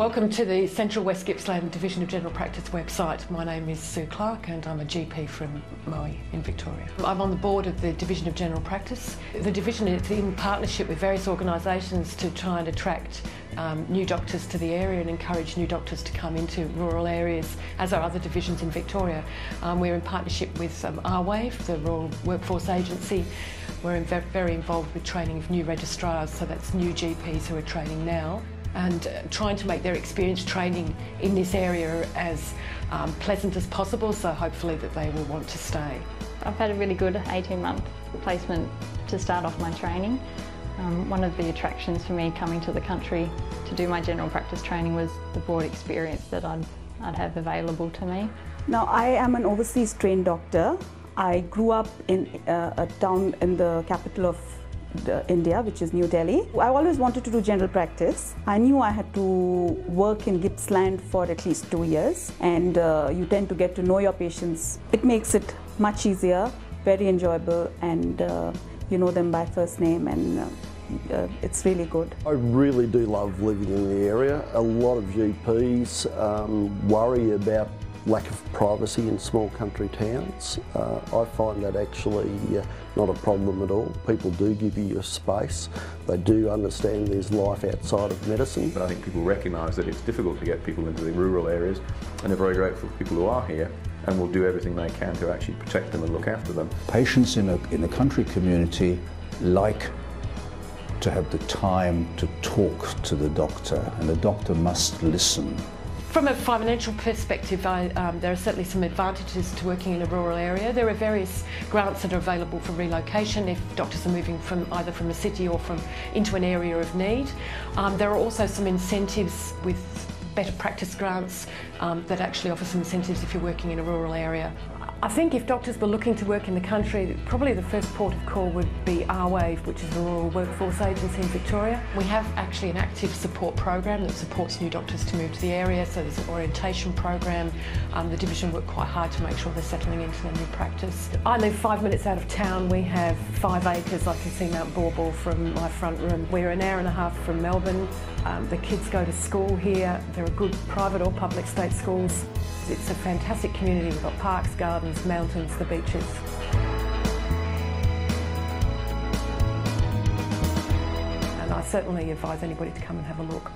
Welcome to the Central West Gippsland Division of General Practice website. My name is Sue Clark and I'm a GP from Moe in Victoria. I'm on the board of the Division of General Practice. The division is in partnership with various organisations to try and attract new doctors to the area and encourage new doctors to come into rural areas, as are other divisions in Victoria. We're in partnership with RWAVE, the Rural Workforce Agency. We're very involved with training of new registrars, so that's new GPs who are training now, and trying to make their experience training in this area as pleasant as possible, so hopefully that they will want to stay. I've had a really good 18-month placement to start off my training. One of the attractions for me coming to the country to do my general practice training was the broad experience that I'd have available to me. Now, I am an overseas trained doctor. I grew up in a town in the capital of India, which is New Delhi. I always wanted to do general practice. I knew I had to work in Gippsland for at least 2 years, and you tend to get to know your patients. It makes it much easier, very enjoyable, and you know them by first name, and it's really good. I really do love living in the area. A lot of GPs worry about lack of privacy in small country towns. I find that actually not a problem at all. People do give you your space. They do understand there's life outside of medicine. But I think people recognise that it's difficult to get people into the rural areas, and they're very grateful for people who are here and will do everything they can to actually protect them and look after them. Patients in a country community like to have the time to talk to the doctor, and the doctor must listen. From a financial perspective, there are certainly some advantages to working in a rural area. There are various grants that are available for relocation if doctors are moving either from a city or into an area of need. There are also some incentives with better practice grants that actually offer some incentives if you're working in a rural area. I think if doctors were looking to work in the country, probably the first port of call would be RWAVE, which is the Rural Workforce Agency in Victoria. We have actually an active support program that supports new doctors to move to the area, so there's an orientation program. The division work quite hard to make sure they're settling into their new practice. I live 5 minutes out of town. We have 5 acres. I can see Mount Bawbal from my front room. We're an hour and a half from Melbourne. The kids go to school here. There are good private or public state schools. It's a fantastic community. We've got parks, gardens, mountains, the beaches. And I certainly advise anybody to come and have a look.